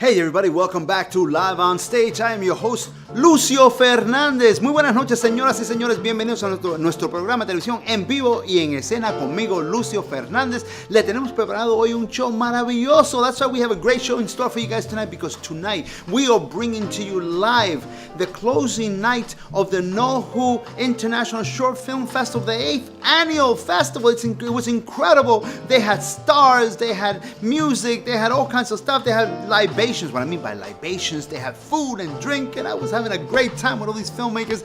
Hey everybody, welcome back to Live on Stage. I am your host, Lucio Fernandez. Muy buenas noches, señoras y señores. Bienvenidos a nuestro programa de televisión en vivo y en escena conmigo, Lucio Fernandez. Le tenemos preparado hoy un show maravilloso. That's why we have a great show in store for you guys tonight, because tonight we are bringing to you live the closing night of the NoHu International Short Film Festival, the 8th annual festival. It was incredible. They had stars, they had music, they had all kinds of stuff. They had libations. What I mean by libations, they had food and drink, and I was having a great time with all these filmmakers.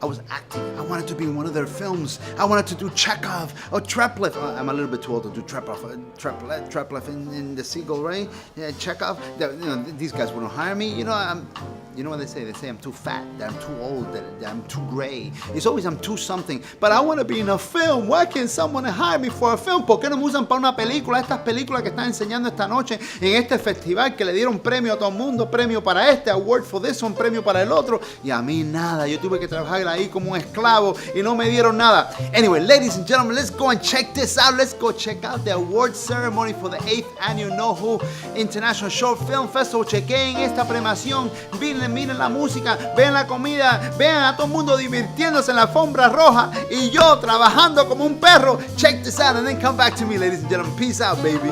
I was acting. I wanted to be in one of their films. I wanted to do Chekhov or Treplev. I'm a little bit too old to do Treplev in The Seagull, right? Yeah, Chekhov. These guys wouldn't hire me. You know what they say? They say I'm too fat, that I'm too old, that I'm too gray. It's always I'm too something. But I want to be in a film. Why can't someone hire me for a film? ¿Por qué no me usan para una película? Estas películas que están enseñando esta noche en este festival que le dieron premio a todo el mundo, premio para este, award for this one, premio para el otro. Y a mí nada. Yo tuve que trabajar ahí como un esclavo y no me dieron nada. Anyway, ladies and gentlemen, let's go and check this out. Let's go check out the award ceremony for the 8th annual NoHu International Short Film Festival. Chequeen esta premiación. Miren la música, vean la comida, vean a todo el mundo divirtiéndose en la alfombra roja y yo trabajando como un perro. Check this out and then come back to me, ladies and gentlemen. Peace out, baby.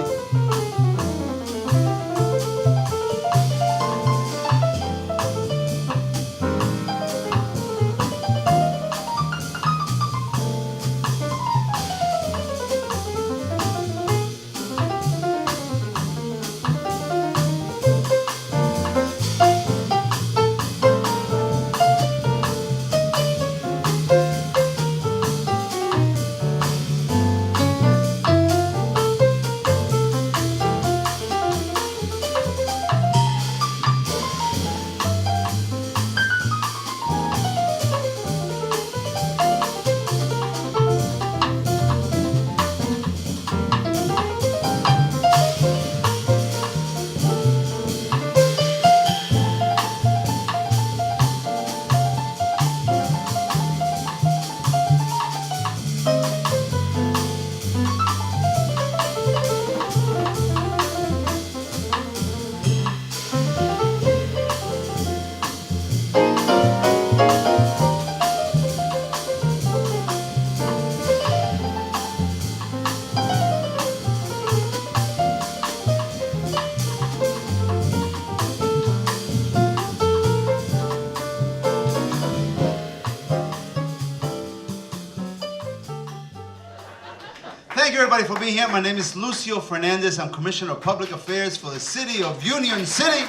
Thank you everybody for being here. My name is Lucio Fernandez. I'm Commissioner of Public Affairs for the City of Union City.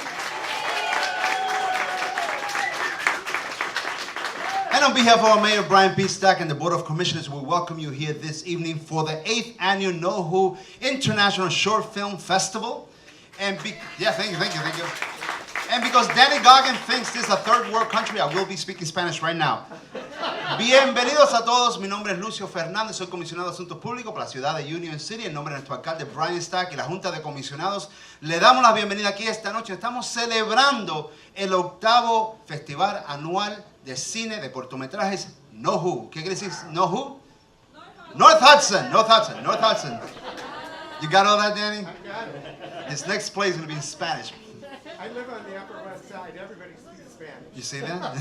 And on behalf of our Mayor Brian P. Stack and the Board of Commissioners, we welcome you here this evening for the 8th annual NoHu International Short Film Festival. And thank you. And because Danny Goggin thinks this is a third world country, I will be speaking Spanish right now. Bienvenidos a todos, mi nombre es Lucio Fernández, soy comisionado de Asuntos Públicos para la ciudad de Union City. En nombre de nuestro alcalde Brian Stack y la Junta de Comisionados, le damos la bienvenida aquí esta noche. Estamos celebrando el 8º Festival Anual de Cine de Cortometrajes NoHu. ¿Qué quiere decir NoHu? North Hudson. You got all that, Danny? I got it. This next play is going to be in Spanish. I live on the Upper West Side. Everybody speaks Spanish. You see that?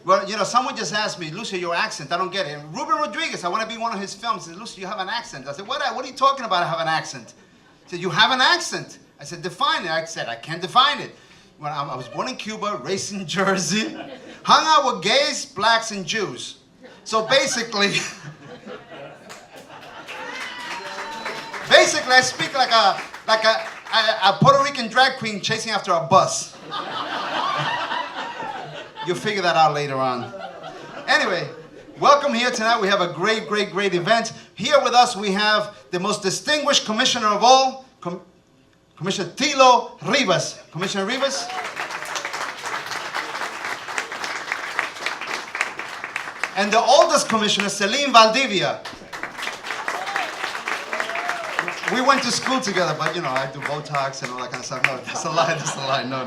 Well, someone just asked me, Lucio, your accent, I don't get it. Ruben Rodriguez, I want to be in one of his films. He said, Lucio, you have an accent. I said, what are you talking about, I have an accent? He said, you have an accent. I said, define it. I said, I can't define it. When I was born in Cuba, raised in Jersey, hung out with gays, blacks, and Jews. So basically, I speak like a Puerto Rican drag queen chasing after a bus. You'll figure that out later on. Anyway, welcome here tonight. We have a great event. Here with us we have the most distinguished commissioner of all, Commissioner Tilo Rivas. Commissioner Rivas. And the oldest commissioner, Celin Valdivia. We went to school together, but I do Botox and all that kind of stuff. No, that's a lie. No.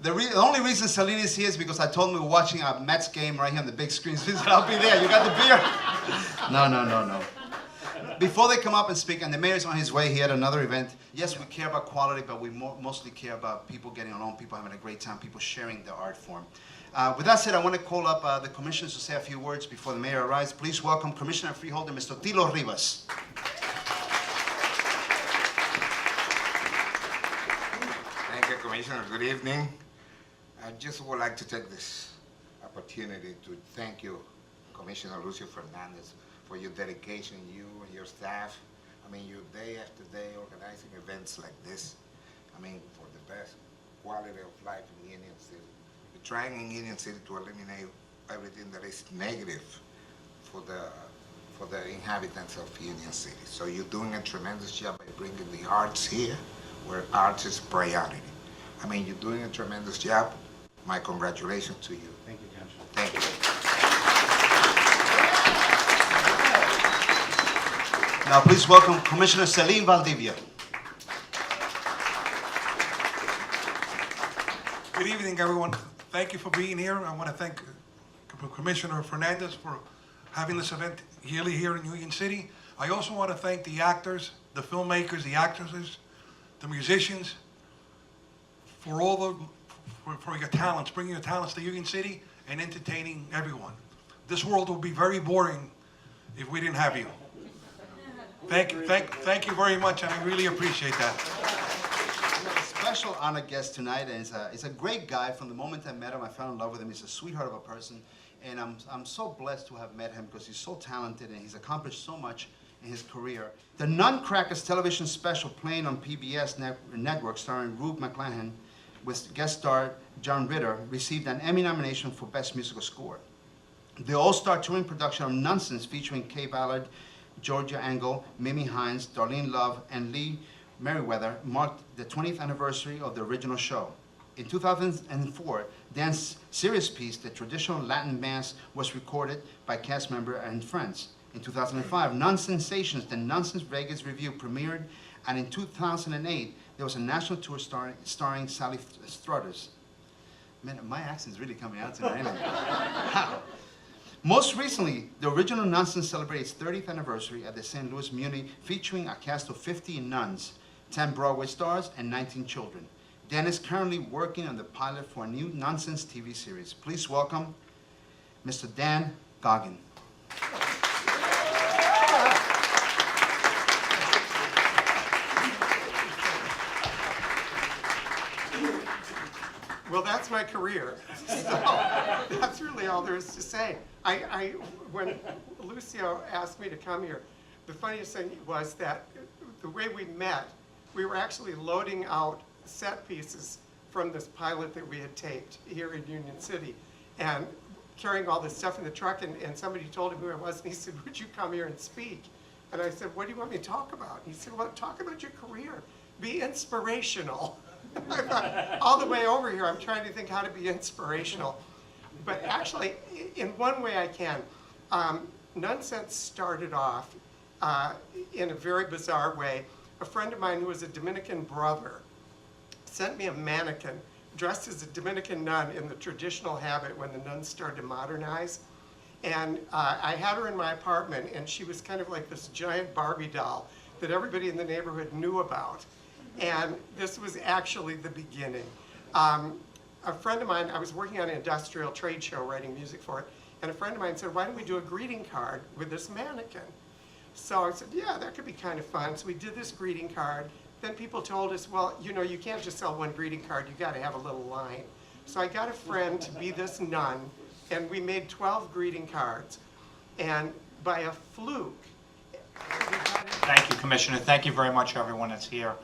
The only reason Celin is here is because I told him we were watching a Mets game right here on the big screen. So he said, I'll be there. You got the beer? No. Before they come up and speak, and the mayor's on his way, he had another event. Yes, we care about quality, but we mostly care about people getting along, people having a great time, people sharing the art form. With that said, I want to call up the commissioners to say a few words before the mayor arrives. Please welcome Commissioner Freeholder, Mr. Tilo Rivas. Thank you, Commissioner. Good evening. I just would like to take this opportunity to thank you, Commissioner Lucio Fernandez, for your dedication, you and your staff. I mean, you day after day organizing events like this. I mean, for the best quality of life in Union City. You're trying in Union City to eliminate everything that is negative for the inhabitants of Union City. So you're doing a tremendous job by bringing the arts here, where arts is priority. I mean, you're doing a tremendous job. My congratulations to you. Thank you, Judge. Thank you. Now, please welcome Commissioner Celin Valdivia. Good evening, everyone. Thank you for being here. I want to thank Commissioner Fernandez for having this event yearly here in Union City. I also want to thank the actors, the filmmakers, the actresses, the musicians, for for your talents, bringing your talents to Union City and entertaining everyone. This world would be very boring if we didn't have you. Thank you very much, and I really appreciate that. Special honored guest tonight, and he's a great guy. From the moment I met him, I fell in love with him. He's a sweetheart of a person, and I'm so blessed to have met him because he's so talented and he's accomplished so much in his career. The Nutcrackers television special playing on PBS network starring Rube McClanahan with guest star John Ritter received an Emmy nomination for Best Musical Score. The all-star touring production of Nonsense featuring Kay Ballard, Georgia Engel, Mimi Hines, Darlene Love, and Lee Merriweather marked the 20th anniversary of the original show. In 2004, Dan's serious piece, The Traditional Latin Mass, was recorded by cast member and friends. In 2005, Non-Sensations, the Nonsense Vegas Review premiered, and in 2008, there was a national tour starring Sally Struthers. Man, my accent's really coming out tonight. Wow. Most recently, the original Nonsense celebrated its 30th anniversary at the St. Louis Muni, featuring a cast of 50 nuns, 10 Broadway stars, and 19 children. Dan is currently working on the pilot for a new Nonsense TV series. Please welcome Mr. Dan Goggin. Well, that's my career. So that's really all there is to say. When Lucio asked me to come here, the funniest thing was that the way we met, we were actually loading out set pieces from this pilot that we had taped here in Union City, and carrying all this stuff in the truck, and somebody told him who I was, and he said, would you come here and speak? And I said, what do you want me to talk about? And he said, well, talk about your career. Be inspirational. I thought, all the way over here, I'm trying to think how to be inspirational. But actually, in one way I can. Nonsense started off in a very bizarre way. A friend of mine who was a Dominican brother sent me a mannequin dressed as a Dominican nun in the traditional habit when the nuns started to modernize. And I had her in my apartment, and she was kind of like this giant Barbie doll that everybody in the neighborhood knew about. And this was actually the beginning. A friend of mine, I was working on an industrial trade show writing music for it, and a friend of mine said, why don't we do a greeting card with this mannequin? So I said, yeah, that could be kind of fun. So we did this greeting card. Then people told us, well, you know, you can't just sell one greeting card, you gotta have a little line. So I got a friend to be this nun, and we made 12 greeting cards. And by a fluke, Thank you, Commissioner. Thank you very much, everyone that's here.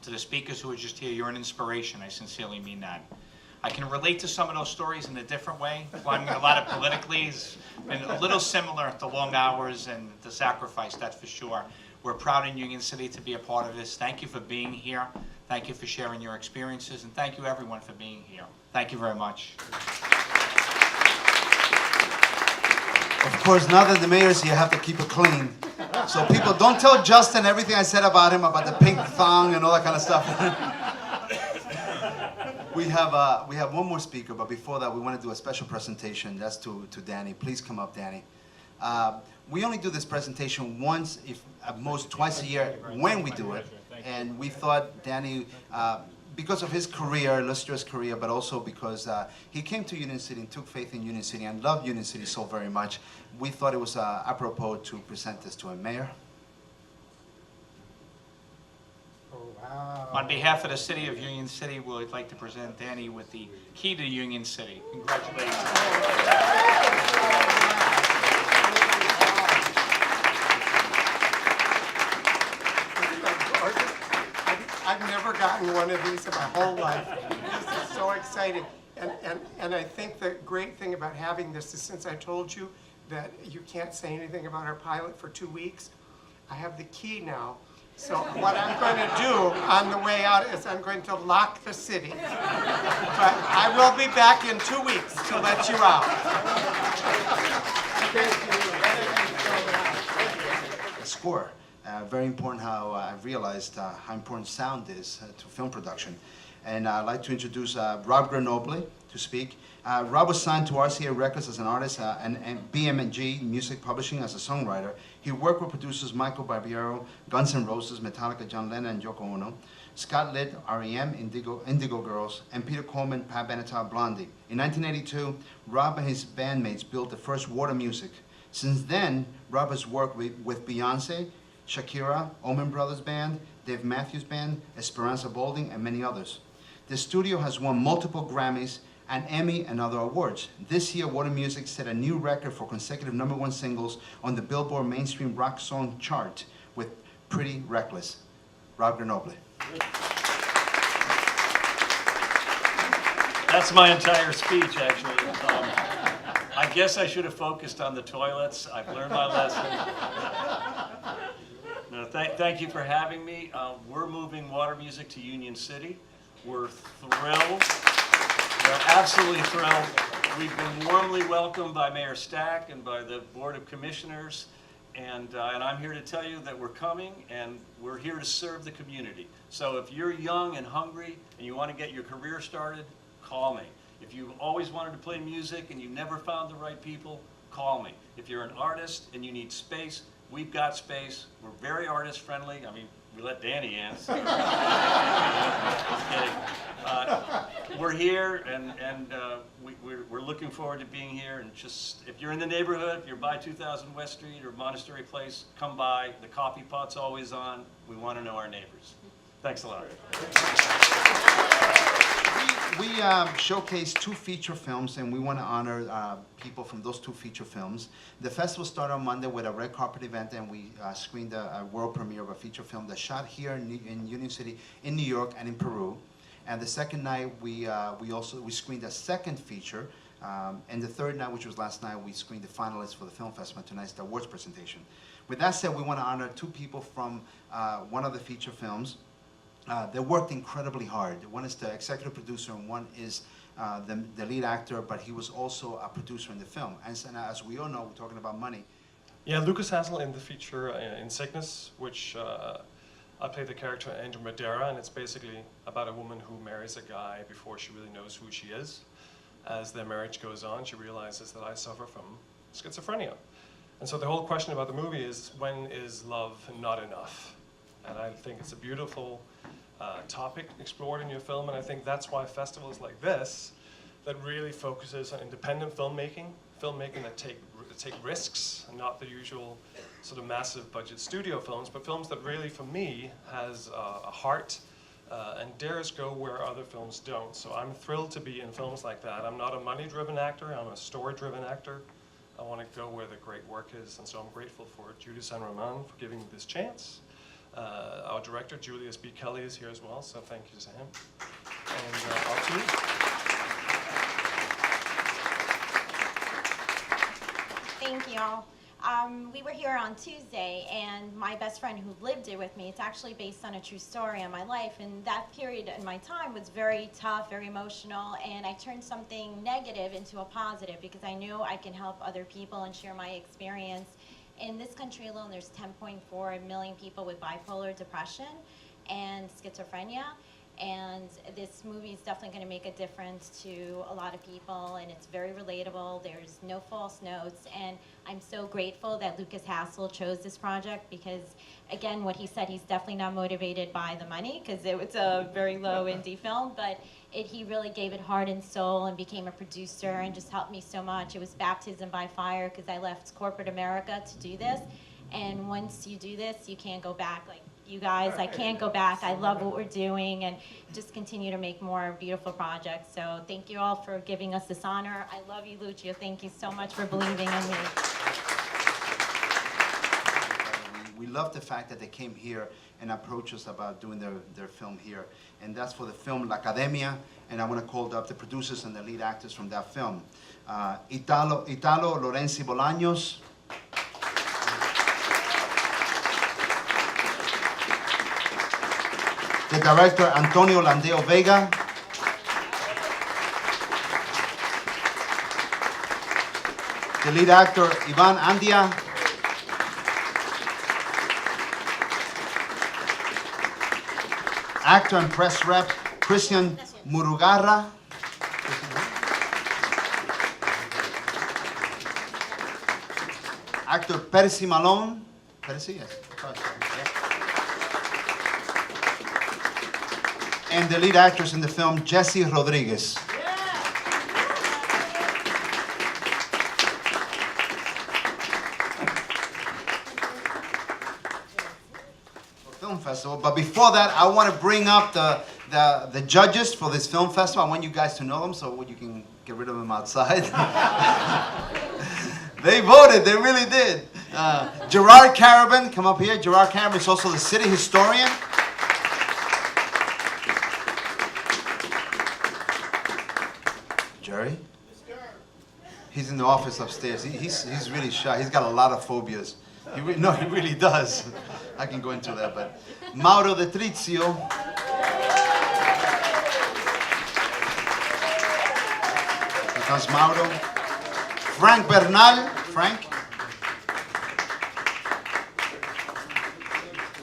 To the speakers who are just here, you're an inspiration. I sincerely mean that. I can relate to some of those stories in a different way. Climbing a lot of politically has been a little similar, the long hours and the sacrifice, that's for sure. We're proud in Union City to be a part of this. Thank you for being here. Thank you for sharing your experiences, and thank you everyone for being here. Thank you very much. Of course, now that the mayor's here, I have to keep it clean. So people, don't tell Justin everything I said about him, about the pink thong and all that kind of stuff. We have one more speaker, but before that, we want to do a special presentation. That's to Danny. Please come up, Danny. We only do this presentation once, if at most twice a year, when we do it. And we thought Danny, because of his career, illustrious career, but also because he came to Union City and took faith in Union City and loved Union City so very much, we thought it was apropos to present this to him. Mayor? Oh, wow. On behalf of the city of Union City, we'd like to present Danny with the key to Union City. Congratulations. I've never gotten one of these in my whole life. This is so exciting. And I think the great thing about having this is, since I told you that you can't say anything about our pilot for 2 weeks, I have the key now. So what I'm going to do on the way out is I'm going to lock the city. But I will be back in 2 weeks to let you out. The score. Very important how I realized how important sound is to film production. And I'd like to introduce Rob Grenoble to speak. Rob was signed to RCA Records as an artist and BMG Music Publishing as a songwriter. He worked with producers Michael Barbiero, Guns N' Roses, Metallica, John Lennon, and Yoko Ono, Scott Litt, R.E.M., Indigo Girls, and Peter Coleman, Pat Benatar, Blondie. In 1982, Rob and his bandmates built the first Water Music. Since then, Rob has worked with Beyonce, Shakira, Allman Brothers Band, Dave Matthews Band, Esperanza Balding, and many others. The studio has won multiple Grammys, an Emmy, and other awards. This year, Water Music set a new record for consecutive #1 singles on the Billboard Mainstream Rock Song chart with Pretty Reckless. Rob Grenoble. That's my entire speech, actually. I guess I should have focused on the toilets. I've learned my lesson. No, thank you for having me. We're moving Water Music to Union City. We're thrilled. We're absolutely thrilled. We've been warmly welcomed by Mayor Stack and by the Board of Commissioners. And I'm here to tell you that we're coming, and we're here to serve the community. So if you're young and hungry and you want to get your career started, call me. If you've always wanted to play music and you never found the right people, call me. If you're an artist and you need space, we've got space. We're very artist friendly. I mean, we let Danny in. So. Just kidding. We're here, and we're looking forward to being here. And just, if you're in the neighborhood, if you're by 2000 West Street or Monastery Place, come by. The coffee pot's always on. We want to know our neighbors. Thanks a lot. We showcase 2 feature films, and we want to honor people from those 2 feature films. The festival started on Monday with a red carpet event, and we screened a world premiere of a feature film that's shot here in Union City, in New York, and in Peru. And the second night, we screened a second feature. And the third night, which was last night, we screened the finalists for the film festival. Tonight's the awards presentation. With that said, we want to honor 2 people from one of the feature films. They worked incredibly hard. One is the executive producer, and one is the lead actor, but he was also a producer in the film. And as we all know, we're talking about money. Yeah, Lucas Hassel in the feature In Sickness, which I play the character Andrew Madeira, and it's basically about a woman who marries a guy before she really knows who she is. As their marriage goes on, she realizes that I suffer from schizophrenia. And so the whole question about the movie is, when is love not enough? And I think it's a beautiful topic explored in your film, and I think that's why festivals like this that really focuses on independent filmmaking that take risks, and not the usual sort of massive budget studio films, but films that really, for me, has a heart and dares go where other films don't. So I'm thrilled to be in films like that. I'm not a money-driven actor, I'm a story-driven actor. I want to go where the great work is, and so I'm grateful for Judy San Roman for giving me this chance. Our director, Julius B. Kelly, is here as well, so thank you to him. And all to you. Thank you all. We were here on Tuesday, and my best friend who lived it with me, it's actually based on a true story on my life, and that period in my time was very tough, very emotional, and I turned something negative into a positive because I knew I can help other people and share my experience. In this country alone, there's 10.4 million people with bipolar depression and schizophrenia. And this movie is definitely going to make a difference to a lot of people, and it's very relatable. There's no false notes, and I'm so grateful that Lucas Hassel chose this project because, again, what he said, he's definitely not motivated by the money because it's a very low indie film, but he really gave it heart and soul and became a producer and just helped me so much. It was baptism by fire because I left corporate America to do this, and once you do this, you can't go back. Like, you guys, I can't go back. I love what we're doing and just continue to make more beautiful projects. So thank you all for giving us this honor. I love you, Lucio. Thank you so much for believing in me. We love the fact that they came here and approached us about doing their film here. And that's for the film La Academia, and I want to call up the producers and the lead actors from that film. Italo Lorenzi Bolaños. The director, Antonio Landeo Vega. The lead actor, Ivan Andia. Actor and press rep, Christian Murugarra. Actor, Percy Malone. Percy, yes. And the lead actress in the film, Jessie Rodriguez. Film festival. But before that, I want to bring up the judges for this film festival. I want you guys to know them so you can get rid of them outside. They voted, they really did. Gerard Carabin, come up here. Gerard Carabin is also the city historian. Jerry? He's in the office upstairs. He's really shy. He's got a lot of phobias. He really does. I can go into that, but Mauro Detrizio. Here comes Mauro. Frank Bernal. Frank.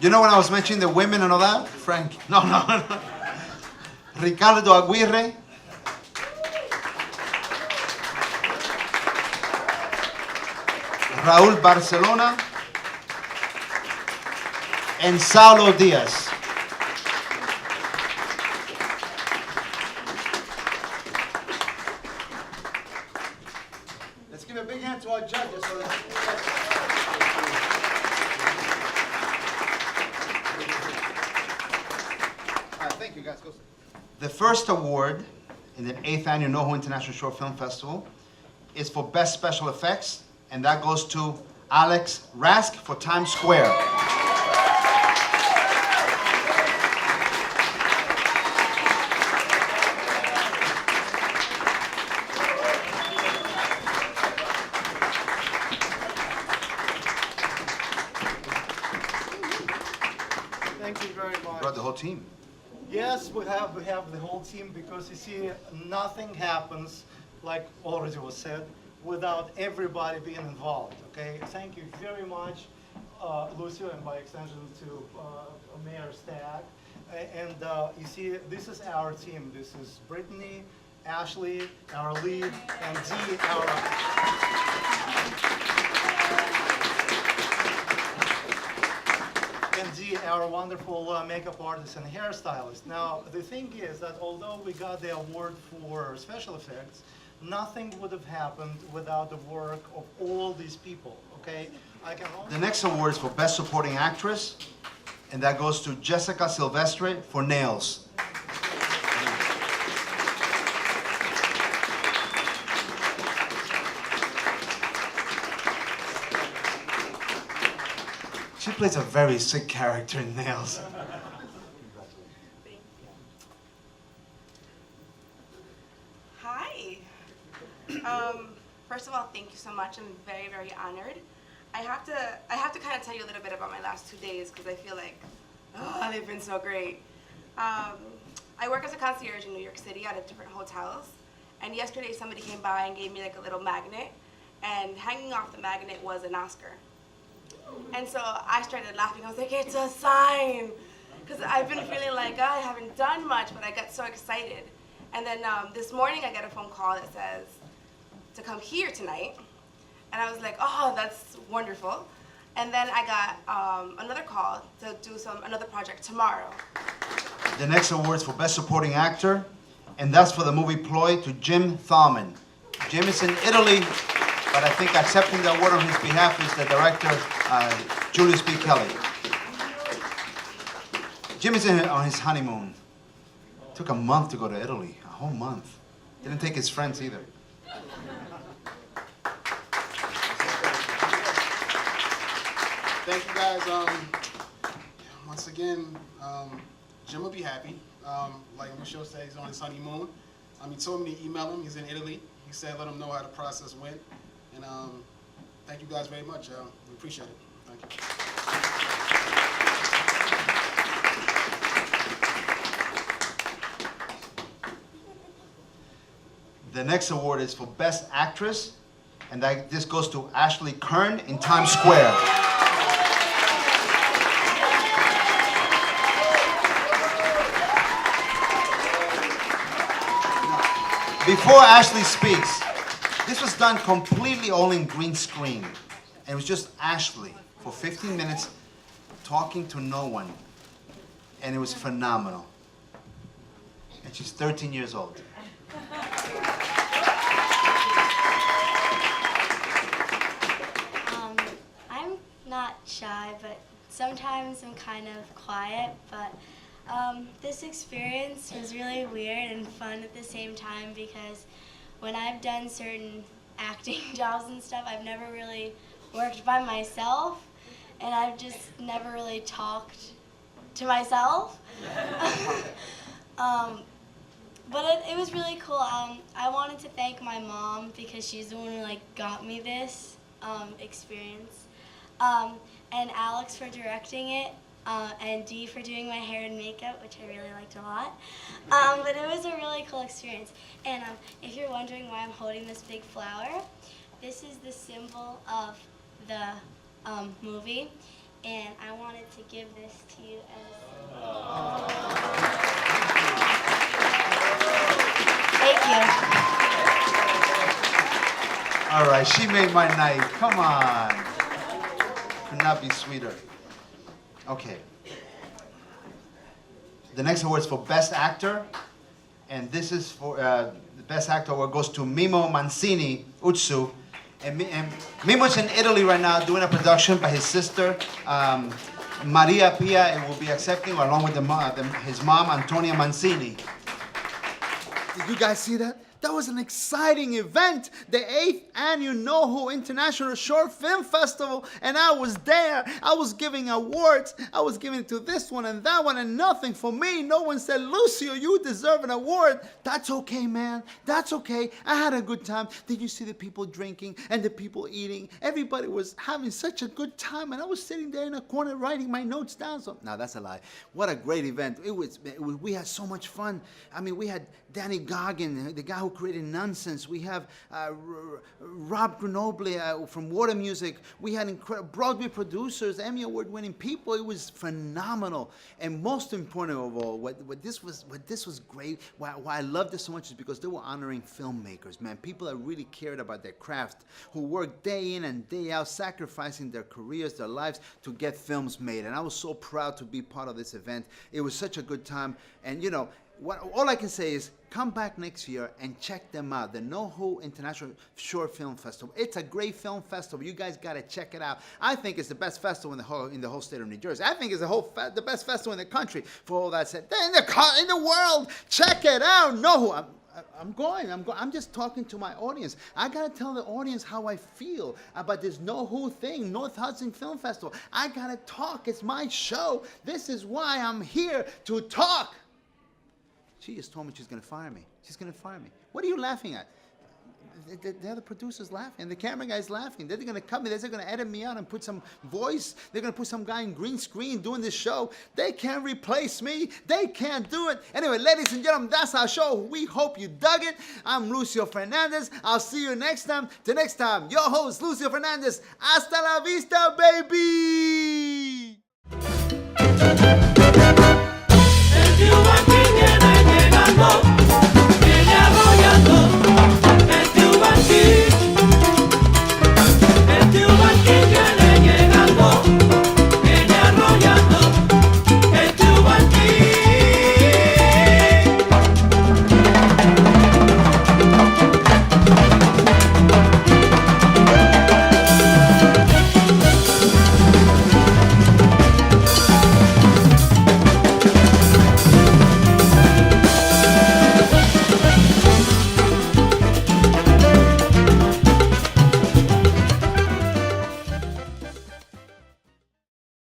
You know when I was mentioning the women and all that? Frank. No. Ricardo Aguirre. Raúl Barcelona, and Saulo Diaz. Let's give a big hand to our judges. All right, thank you guys. The first award in the 8th Annual NoHu International Short Film Festival is for Best Special Effects. And that goes to Alex Rask for Times Square. Thank you very much. You brought the whole team. Yes, we have the whole team because you see, nothing happens, like already was said, without everybody being involved, okay? Thank you very much, Lucio, and by extension to Mayor Stagg. And you see, this is our team. This is Brittany, Ashley, our lead, and Dee, our wonderful makeup artist and hairstylist. Now, the thing is that although we got the award for special effects, nothing would have happened without the work of all these people, okay? The next award is for Best Supporting Actress, and that goes to Jessica Silvestre for Nails. She plays a very sick character in Nails. Hi. First of all, thank you so much. I'm very, very honored. I have to kind of tell you a little bit about my last 2 days because I feel like, they've been so great. I work as a concierge in New York City at different hotels, and yesterday somebody came by and gave me like a little magnet, and hanging off the magnet was an Oscar. And so I started laughing. I was like, it's a sign. because I've been feeling like I haven't done much, but I got so excited. And then this morning I get a phone call that says to come here tonight. And I was like, oh, that's wonderful. And then I got another call to do another project tomorrow. The next award is for Best Supporting Actor, and that's for the movie Ploy to Jim Thalman. Jim is in Italy, but I think accepting the award on his behalf is the director, Julius B. Kelly. Jim is on his honeymoon. Took a month to go to Italy, a whole month. Didn't take his friends either. Thank you guys. Once again, Jim will be happy. Like Lucio said, he's on his honeymoon. He told me to email him. He's in Italy. He said let him know how the process went. And thank you guys very much. We appreciate it. Thank you. The next award is for Best Actress, and this goes to Ashley Kern in Times Square. Before Ashley speaks, this was done completely all in green screen. And it was just Ashley for 15 minutes talking to no one. And it was phenomenal. And she's 13 years old. I'm not shy, but sometimes I'm kind of quiet, but this experience was really weird and fun at the same time because when I've done certain acting jobs and stuff, I've never really worked by myself, and I've just never really talked to myself. But it was really cool. I wanted to thank my mom because she's the one who got me this experience, and Alex for directing it, and Dee for doing my hair and makeup, which I really liked a lot. But it was a really cool experience. And if you're wondering why I'm holding this big flower, this is the symbol of the movie, and I wanted to give this to you as thank you. All right, she made my night. Come on. Could not be sweeter. Okay. The next award is for Best Actor, and this is for the Best Actor award goes to Mimo Mancini, Utsu. And Mimo's in Italy right now doing a production by his sister, Maria Pia, and will be accepting along with his mom, Antonia Mancini. Did you guys see that? That was an exciting event, the 8th annual NoHu International Short Film Festival, and I was there. I was giving awards. I was giving it to this one and that one, and nothing for me. No one said, Lucio, you deserve an award. That's okay, man. That's okay. I had a good time. Did you see the people drinking and the people eating? Everybody was having such a good time, and I was sitting there in a corner writing my notes down. So, no, that's a lie. What a great event. We had so much fun. I mean, we had Danny Goggin, the guy who created Nonsense. We have Rob Grenoble from Water Music. We had incredible Broadway producers, Emmy Award-winning people. It was phenomenal. And most important of all, what this was great, why I loved this so much is because they were honoring filmmakers, man. People that really cared about their craft, who worked day in and day out, sacrificing their careers, their lives to get films made. And I was so proud to be part of this event. It was such a good time. And you know, all I can say is come back next year and check them out. The NoHu International Short Film Festival. It's a great film festival. You guys got to check it out. I think it's the best festival in the whole state of New Jersey. I think it's the best festival in the country. For all that said, in the world, check it out. NoHu. I'm just talking to my audience. I gotta tell the audience how I feel about this NoHu thing, North Hudson Film Festival. I gotta talk. It's my show. This is why I'm here to talk. She just told me she's going to fire me. She's going to fire me. What are you laughing at? The other producer's laughing. The camera guy's laughing. They're going to cut me. They're going to edit me out and put some voice. They're going to put some guy in green screen doing this show. They can't replace me. They can't do it. Anyway, ladies and gentlemen, that's our show. We hope you dug it. I'm Lucio Fernandez. I'll see you next time. Till next time, your host, Lucio Fernandez. Hasta la vista, baby!